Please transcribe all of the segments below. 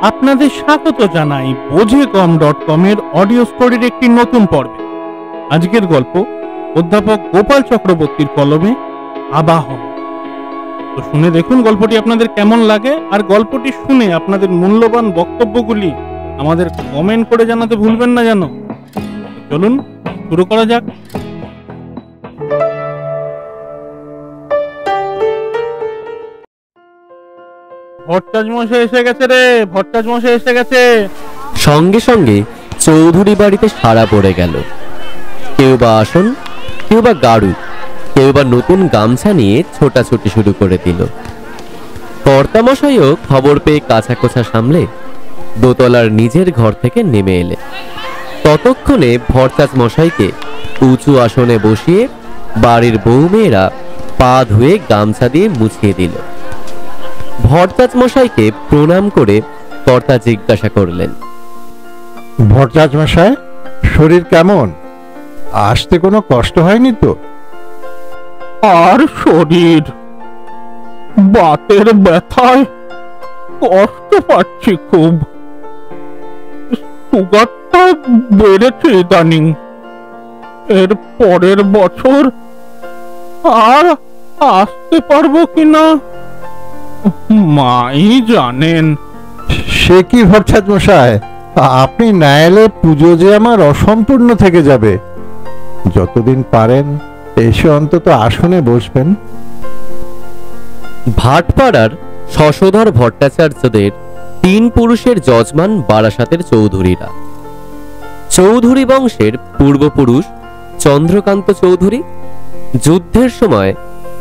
আপনাদের স্বাগত জানাই বোঝেকম.com এর অডিও স্টোরির একটি নতুন পর্বে। আজকের গল্প অধ্যাপক গোপাল চক্রবর্তীর কলমে আবাহন। তো শুনে দেখুন গল্পটি আপনাদের কেমন লাগে, আর গল্পটি শুনে আপনাদের মূল্যবান বক্তব্যগুলি আমাদের কমেন্ট করে জানাতে ভুলবেন না যেন। চলুন শুরু করা যাক। ভট্টাচ মশাই এসে গেছে রে, ভট্টাচ মশাই এসে গেছে। সঙ্গে সঙ্গে চৌধুরী বাড়িতে সাড়া পড়ে গেল। কেউ বা আসন, কেউ বা গাড়ু, কেউ বা নতুন গামছা নিয়ে ছোটাছুটি শুরু করে দিল। কর্তামশাইও খবর পেয়ে কাছা কোছা সামলে দোতলার নিজের ঘর থেকে নেমে এলে। ততক্ষণে ভট্টাচ মশাইকে উঁচু আসনে বসিয়ে বাড়ির বউ মেয়েরা পা ধুয়ে গামছা দিয়ে মুছিয়ে দিল। ভট্টাচ মশাইকে প্রণাম করে কর্তা জিজ্ঞাসা করলেন, ভট্টাচ মশাই, শরীর কেমন? আসতে কোনো কষ্ট হয়নি তো? আর শরীর, বাতের ব্যথায় কষ্ট পাচ্ছি খুব। সুগারটা বেড়েছে ইদানিং। এর পরের বছর আর আসতে পারবো কিনা মাই জানেন। সে কি ভট্টাচ মশাই, আপনি না এলে পুজো যে আমার অসম্পূর্ণ থেকে যাবে। যতদিন পারেন এসে অন্তত আসনে বসবেন। ভাটপাড়ার শশধর ভট্টাচার্যদের তিন পুরুষের যজমান বারাসাতের চৌধুরীরা। চৌধুরী বংশের পূর্বপুরুষ চন্দ্রকান্ত চৌধুরী যুদ্ধের সময়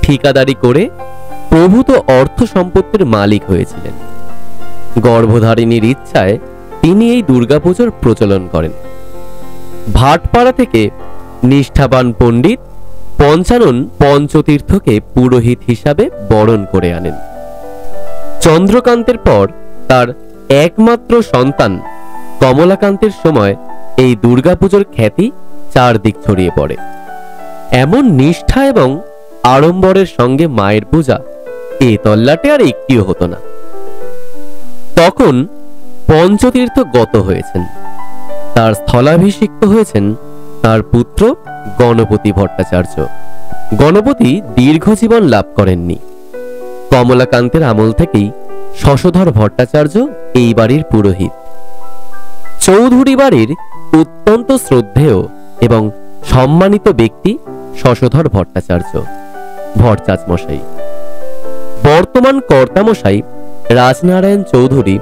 ঠিকাদারি করে প্রভূত অর্থ সম্পত্তির মালিক হয়েছিলেন। গর্ভধারিণীর ইচ্ছায় তিনি এই দুর্গাপুজোর প্রচলন করেন। ভাটপাড়া থেকে নিষ্ঠাবান পণ্ডিত পঞ্চানন পঞ্চতীর্থকে পুরোহিত হিসাবে বরণ করে আনেন। চন্দ্রকান্তের পর তার একমাত্র সন্তান কমলাকান্তের সময় এই দুর্গাপুজোর খ্যাতি চারদিক ছড়িয়ে পড়ে। এমন নিষ্ঠা এবং আড়ম্বরের সঙ্গে মায়ের পূজা এ তল্লাটে আর একটিও হতো না। তখন পঞ্চতীর্থ গত হয়েছেন, তার স্থলাভিষিক্ত হয়েছেন তার পুত্র গণপতি ভট্টাচার্য। গণপতি দীর্ঘজীবন লাভ করেননি। কমলাকান্তের আমল থেকেই শশধর ভট্টাচার্য এই বাড়ির পুরোহিত। চৌধুরী বাড়ির অত্যন্ত শ্রদ্ধেয় এবং সম্মানিত ব্যক্তি শশধর ভট্টাচার্য, ভট্টাচ মশাই। বর্তমান কর্তামশাই রাজনারায়ণ চৌধুরী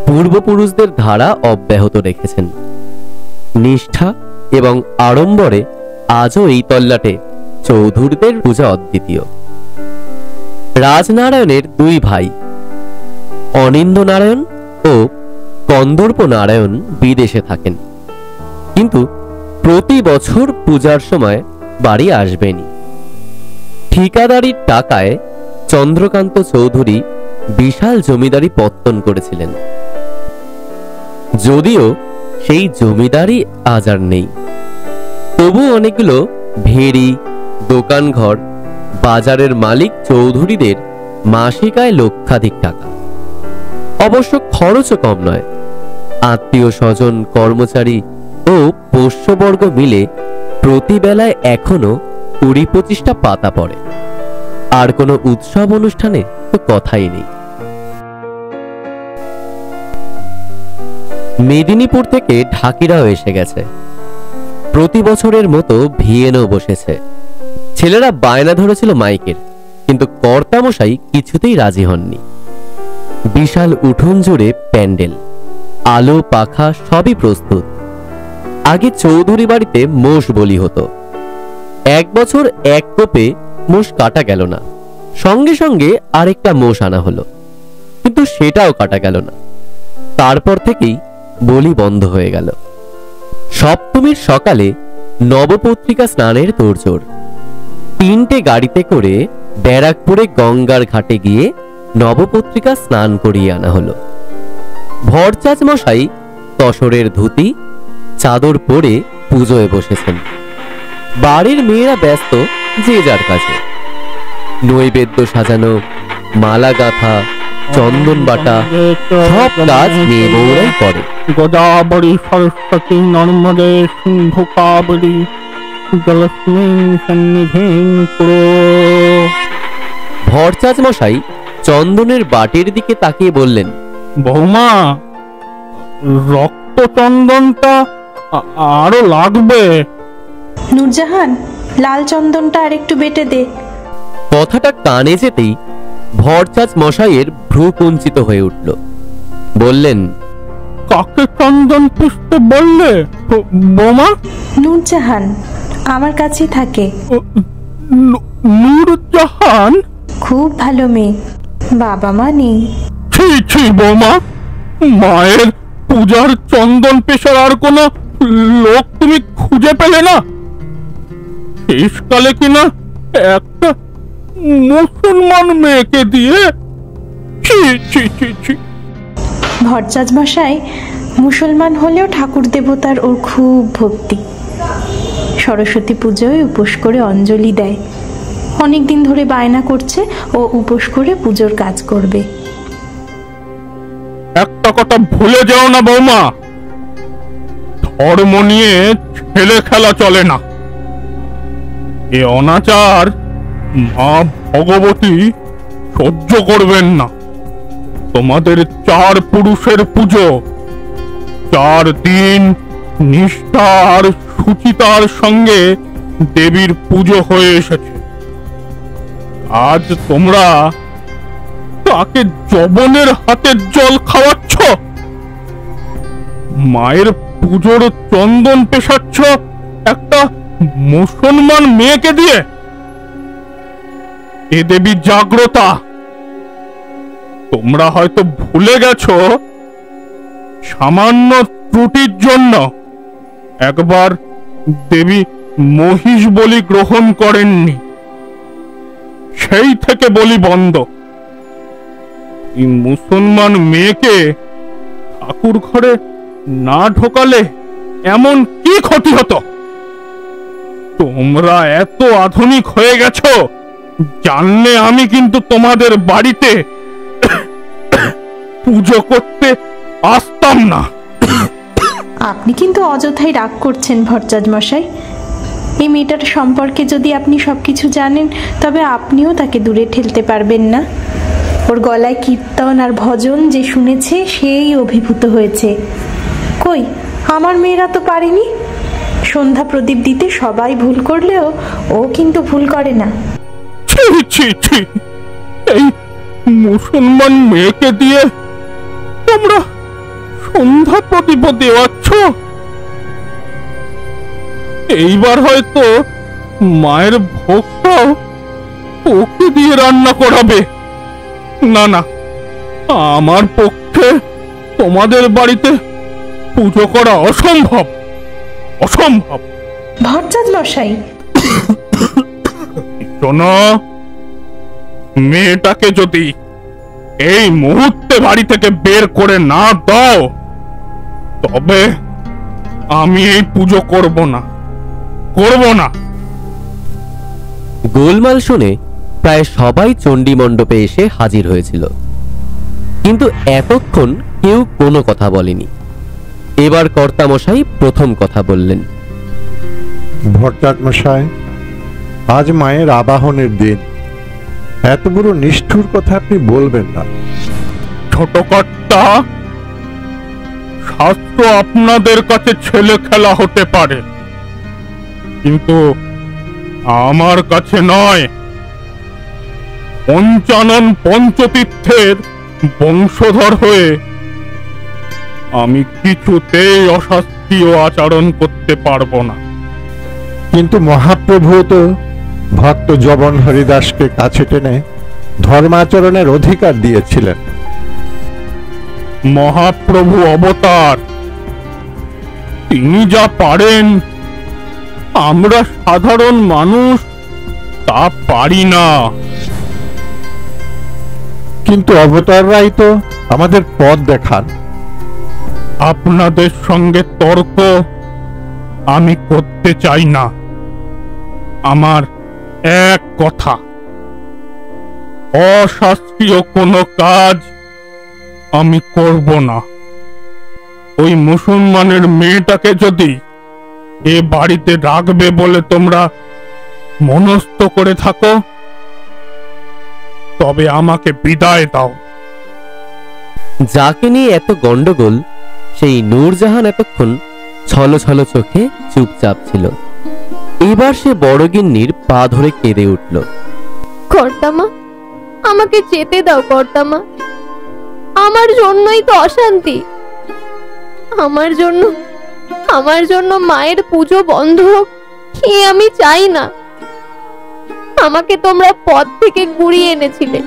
পূর্বপুরুষদের ধারা অব্যাহত রেখেছেন। নিষ্ঠা এবং আড়ম্বরে আজও এই তল্লাটে চৌধুরীদের পূজা অদ্বিতীয়। রাজনারায়ণের দুই ভাই অনিন্দ্য নারায়ণ ও কন্দর্প নারায়ণ বিদেশে থাকেন, কিন্তু প্রতি বছর পূজার সময় বাড়ি আসবেনি। ঠিকাদারির টাকায় চন্দ্রকান্ত চৌধুরী বিশাল জমিদারি পত্তন করেছিলেন। যদিও সেই জমিদারি আজ আর নেই, তবু অনেকগুলো ভেড়ি, দোকানঘর, বাজারের মালিক চৌধুরীদের মাসিক আয় লক্ষাধিক টাকা। অবশ্য খরচও কম নয়। আত্মীয় স্বজন, কর্মচারী ও পোষ্যবর্গ মিলে প্রতি বেলায় এখনো 20-25টা পাতা পড়ে। আর কোনো উৎসব অনুষ্ঠানে তো কথাই নেই। মেদিনীপুর থেকে ঢাকিরাও এসে গেছে। প্রতি বছরের মতো ভিয়েনও বসেছে। ছেলেরা বায়না ধরেছিল মাইকের, কিন্তু কর্তামশাই কিছুতেই রাজি হননি। বিশাল উঠোন জুড়ে প্যান্ডেল, আলো পাখা সবই প্রস্তুত। আগে চৌধুরী বাড়িতে মোষ বলি হতো। এক বছর এক কোপে মোষ কাটা গেল না, সঙ্গে সঙ্গে আরেকটা মোষ আনা হলো, কিন্তু সেটাও কাটা গেল না। তারপর থেকেই বলি বন্ধ হয়ে গেল। সপ্তমীর সকালে নবপত্রিকা স্নানের তোড়জোড়। 3টে গাড়িতে করে ব্যারাকপুরে গঙ্গার ঘাটে গিয়ে নবপত্রিকা স্নান করিয়ে আনা হলো। ভট্টাচ মশাই তসরের ধুতি চাদর পরে পুজোয় বসেছেন। বাড়ির মেয়েরা ব্যস্ত যে যার কাজে। নৈবেদ্য সাজানো, মালা গাঁথা, চন্দন বাটা সব কাজ মেয়ে বউরাই করে। গোদাবরী সরস্বতী নর্মদে সিন্ধু কাবেরী জলস্মিন সন্নিধিং কুরু। ভরচাঁদ মশাই চন্দনের বাটির দিকে তাকিয়ে বললেন, বৌমা, রক্ত চন্দনটা আরো লাগবে। নূরজাহান, লাল চন্দনটা আর একটু বেটে দে। কথাটা কানে যেতেই ভরচাঁদ মশাইয়ের ভ্রু কুঞ্চিত হয়ে উঠল। বললেন, কাকে চন্দন পুষতে বললে বৌমা? নূরজাহান আমার কাছে থাকে। নূরজাহান? খুব ভালো মেয়ে, বাবা মা নেই। ছি ছি বৌমা, মায়ের পূজার চন্দন পেশার আর কোনো লোক তুমি খুঁজে পেলে না? শেষকালে কিনা একটা মুসলমান মেয়েকে দিয়ে। ছি ছি ছি ছি। ভরচাঁদ মশাই মুসলমান হলেও ঠাকুর দেবতার ওর খুব ভক্তি। সরস্বতী পুজোয় উপোস করে অঞ্জলি দেয়। অনেকদিন ধরে বায়না করছে ও উপোস করে পুজোর কাজ করবে। একটা কথা ভুলে যাও না বৌমা, ধর্ম নিয়ে ছেলে খেলা চলে না। এ অনাচার মা ভগবতী সহ্য করবেন না। তোমাদের 4 পুরুষের পুজো 4 দিন নিষ্ঠা আর সুচিতার সঙ্গে দেবীর পুজো হয়ে এসেছে। আজ তোমরা তাকে যবনের হাতের জল খাওয়াচ্ছ, মায়ের পুজোর চন্দন পেশাচ্ছ একটা মুসলমান মেয়েকে দিয়ে। এ দেবী জাগ্রতা। তোমরা হয়তো ভুলে গেছো, সামান্য ত্রুটির জন্য একবার দেবী মহিষ বলি গ্রহণ করেননি। সেই থেকে বলি বন্ধ। এই মুসলমান মেয়েকে ঠাকুর ঘরে না ঢোকালে এমন কি ক্ষতি হতো? তোমরা এত আধুনিক হয়ে গেছো, জানলে আমি কিন্তু তোমাদের বাড়িতে পুজো করতে আসতাম না। আপনি কিন্তু অযথাই রাগ করছেন ভরচাঁদ মশাই। এই মেয়েটার সম্পর্কে যদি আপনি সবকিছু জানেন, তবে আপনিও তাকে দূরে ঠেলতে পারবেন না। ওর গলায় কীর্তন আর ভজন যে শুনেছে সেই অভিভূত হয়েছে। কই, আমার মেয়েরা তো পারেনি। সন্ধ্যা প্রদীপ দিতে সবাই ভুল করলেও ও কিন্তু ভুল করে না। ছি ছি ছি, এই মুসলমান মেয়েকে দিয়ে তোমরা সন্ধ্যা প্রদীপ দেওয়াচ্ছ। এইবার হয়তো মায়ের ভোগটাও ওকে দিয়ে রান্না করাবে। না না, আমার পক্ষে তোমাদের বাড়িতে পুজো করা অসম্ভব, অসম্ভব। ভরচাঁদ মশাই, শোনো, মেয়েটাকে যদি এই মুহূর্তে বাড়ি থেকে বের করে না দাও, তবে আমি এই পুজো করব না, করব না। গোলমাল শুনে প্রায় সবাই চণ্ডী মণ্ডপে এসে হাজির হয়েছিল, কিন্তু এতক্ষণ কেউ কোনো কথা বলেনি। এবার কর্তামশাই প্রথম কথা বললেন। ভরচাঁদ মশাই, আজ মায়ের আবাহনের দিন। এত বড় নিষ্ঠুর কথা আপনি বলবেন না। ছোট কর্তা, শাস্ত্র আপনাদের কাছে ছেলে খেলা হতে পারে, কিন্তু আমার কাছে নয়। পঞ্চানন পঞ্চতীর্থের বংশধর হয়ে আমি কিছুতেই অশাস্ত্রীয় আচরণ করতে পারবো না। কিন্তু মহাপ্রভু তো ভক্ত যবন হরিদাসকে কাছে টেনে ধর্মাচরণের অধিকার দিয়েছিলেন। মহাপ্রভু অবতার, তিনি যা পারেন আমরা সাধারণ মানুষ তা পারি না। কিন্তু অবতাররাই তো আমাদের পথ দেখান। আপনাদের সঙ্গে তর্ক আমি করতে চাই না। আমার এক কথা, অশাস্ত্রীয় কোনো কাজ আমি করব না। ওই মুসলমানের মেয়েটাকে যদি এ বাড়িতে রাখবে বলে তোমরা মনস্থ করে থাকো, তবে আমাকে বিদায় দাও। যাকে নিয়ে এত গন্ডগোল, সেই নূরজাহান এতক্ষণ ছলছল চোখে চুপচাপ ছিল। এবার সে বড়গিন্নির পা ধরে কেঁদে উঠল। কর্তামা, আমাকে যেতে দাও কর্তামা। আমার জন্যই তো অশান্তি। আমার জন্য মায়ের পুজো বন্ধ হোক কি আমি চাই না। আমাকে তোমরা পথ থেকে ঘুরিয়ে এনেছিলে,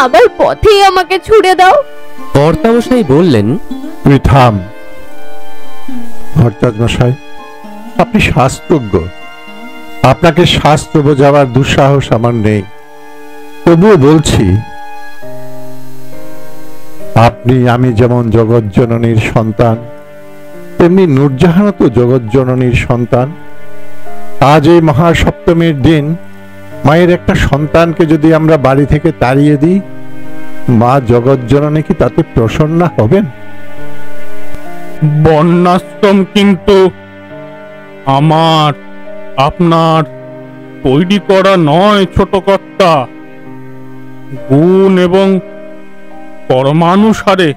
আবার পথেই আমাকে ছুড়ে দাও। কর্তামশাই বললেন, তুই থাম ভট্টাচ মশাই, আপনি শাস্ত্রজ্ঞ, আপনাকে শাস্ত্র বোঝাবার দুঃসাহস আমার নেই। তবুও বলছি, আপনি আমি যেমন জগৎজননীর সন্তান, তেমনি নূরজাহানও তো জগৎজননীর সন্তান। আজ এই মহাসপ্তমীর দিন মায়ের একটা সন্তানকে যদি আমরা বাড়ি থেকে তাড়িয়ে দিই, মা জগৎজননী কি তাতে প্রসন্ন হবেন? বর্ণাশ্রম কিন্তু আমার আপনার তৈরি করা নয় ছোট কর্তা। গুণ এবং কর্মানুসারে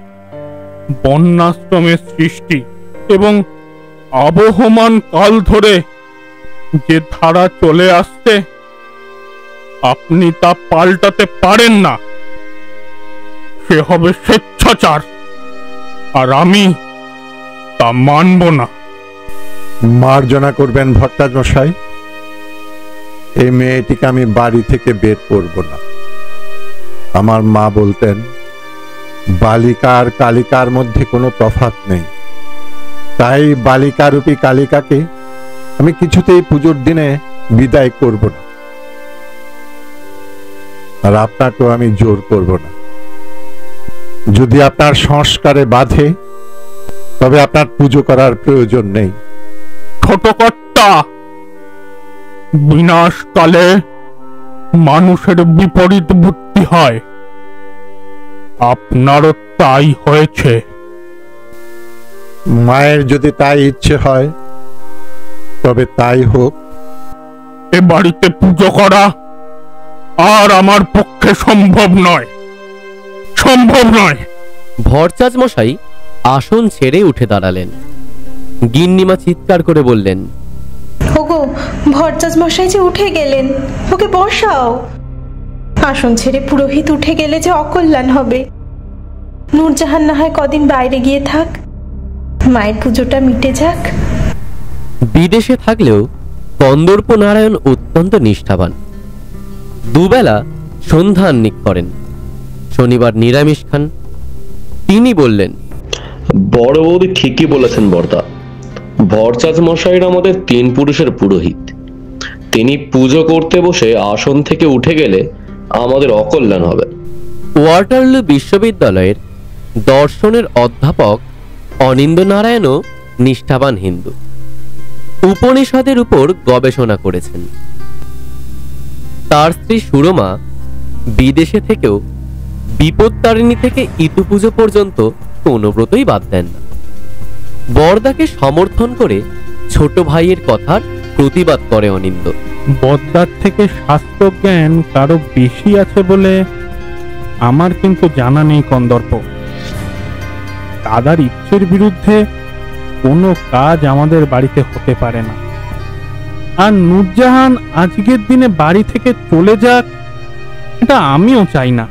বর্ণাশ্রমের সৃষ্টি এবং আবহমান কাল ধরে যে ধারা চলে আসছে, আপনি তা পাল্টাতে পারেন না। সে হবে স্বেচ্ছাচার, আর আমি তা মানব না। মার্জনা করবেন ভট্টাচ মশাই, এই মেয়েটিকে আমি বাড়ি থেকে বের করব না। আমার মা বলতেন, বালিকা আর কালিকার মধ্যে কোনো তফাৎ নেই। তাই বালিকারূপী কালিকাকে আমি কিছুতেই পুজোর দিনে বিদায় করব না, আর আপনাকেও আমি জোর করব না। যদি আপনার সংস্কারে বাধে, তবে আপনার পুজো করার প্রয়োজন নেই। ছোট কর্তা, বিনাশকালে মানুষের বিপরীত বুদ্ধি হয়, আপনারও তাই হয়েছে। মায়ের যদি তাই ইচ্ছে হয়, তবে তাই হোক। এ বাড়িতে পুজো করা আর আমার পক্ষে সম্ভব নয়, সম্ভব নয়। ভরচাজ মশাই আসন ছেড়ে উঠে দাঁড়ালেন। গিন্নিমা চিৎকার করে বললেন, ওগো, ভট্টাচ মশাই যে উঠে গেলেন, ওকে বসাও। আসন ছেড়ে পুরোহিত উঠে গেলে যে অকল্যাণ হবে। নূরজাহান না হয় কদিন বাইরে গিয়ে থাক, মায়ের পুজোটা মিটে যাক। বিদেশে থাকলেও কন্দর্প নারায়ণ অত্যন্ত নিষ্ঠাবান। দুবেলা সন্ধ্যা আহ্নিক করেন, শনিবার নিরামিষ খান। তিনি বললেন, বড় বৌদি ঠিকই বলেছেন বর্দা। ভরচাজ মশাইরা আমাদের 3 পুরুষের পুরোহিত। তিনি পুজো করতে বসে আসন থেকে উঠে গেলে আমাদের অকল্যাণ হবে। ওয়াটারলু বিশ্ববিদ্যালয়ের দর্শনের অধ্যাপক অনিন্দ নারায়ণও নিষ্ঠাবান হিন্দু। উপনিষদের উপর গবেষণা করেছেন। তার স্ত্রী সুরমা বিদেশে থেকেও বিপত্তারিণী থেকে ইতু পুজো পর্যন্ত কোনো ব্রতই বাদ দেন না। বরদাকে সমর্থন করে ছোট ভাইয়ের কথার প্রতিবাদ করে অনিন্দ। বদ্দার থেকে শাস্ত্রজ্ঞান কারো বেশি আছে বলে আমার কিন্তু জানা নেই কন্দর্প। দাদার ইচ্ছের বিরুদ্ধে কোনো কাজ আমাদের বাড়িতে হতে পারে না। আর নূরজাহান আজকের দিনে বাড়ি থেকে চলে যাক, এটা আমিও চাই না।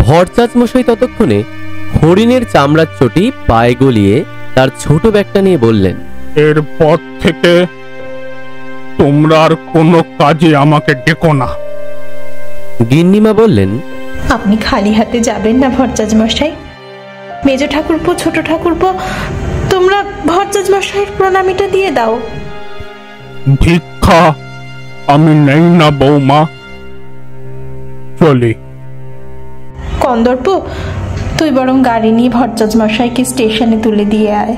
ভরচাজ মশাই ততক্ষণে হরিণের চামড়ার চটি পায়ে গলিয়ে তার ছোট ব্যাগটা নিয়ে বললেন, এরপর থেকে তোমরা আর কোনো কাজে আমাকে ডেকো না। গিন্নিমা বললেন, আপনি খালি হাতে যাবেন না ভট্টাচ মশাই। মেজ ঠাকুরপো, ছোট ঠাকুরপো, তোমরা ভট্টাচ মশাইয়ের প্রণামীটা দিয়ে দাও। ভিক্ষা আমি নেই না বৌমা, চলি। কন্দর্প, তুই বরং গাড়ি নিয়ে ভট্টাচ মশাইকে স্টেশনে তুলে দিয়ে আয়।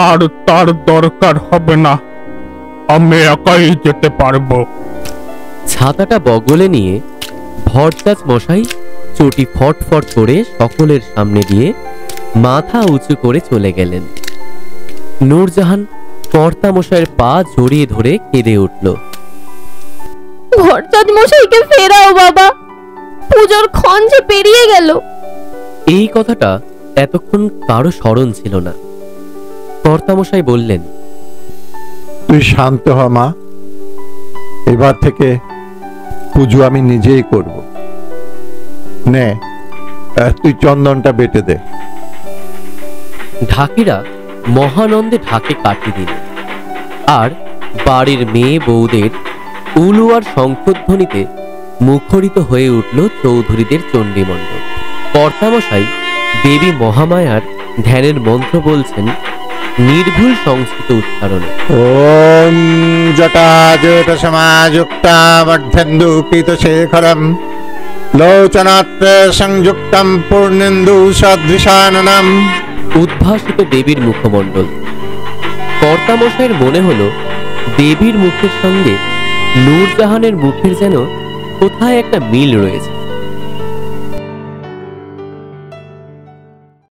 আর তার দরকার হবে না, আমি একাই যেতে পারবো। ছাতাটা বগলে নিয়ে ভরচাজ মশাই চটি ফটফট করে সকলের সামনে দিয়ে মাথা উঁচু করে চলে গেলেন। নূরজাহান কর্তামশাইয়ের পা জড়িয়ে ধরে কেঁদে উঠল। ভরচাঁদ মশাইকে ফেরাও বাবা, পুজোর ক্ষণ যে পেরিয়ে গেল। এই কথাটা এতক্ষণ কারো স্মরণ ছিল না। কর্তামশাই বললেন, তুই শান্ত হ মা, এবার থেকে পুজো আমি নিজেই করব। নে, তুই চন্দনটা বেটে দে। ঢাকিরা মহানন্দে ঢাকে কাটি দিল, আর বাড়ির মেয়ে বউদের উলুয়ার শঙ্খধ্বনিতে মুখরিত হয়ে উঠল চৌধুরীদের চণ্ডীমণ্ডপ। কর্তামশাই দেবী মহামায়ার ধ্যানের মন্ত্র বলছেন নির্ভুল সংস্কৃত উচ্চারণে। ওম জটাজট সমাযুক্তা বর্ধেন্দু পীতশেখরম লোচনাত্র সংযুক্তম পূর্ণেন্দু সদৃশাননম। উদ্ভাসিত দেবীর মুখমণ্ডল। কর্তামশাইয়ের মনে হলো দেবীর মুখের সঙ্গে নূরজাহানের মুখের যেন কোথায় একটা মিল রয়েছে।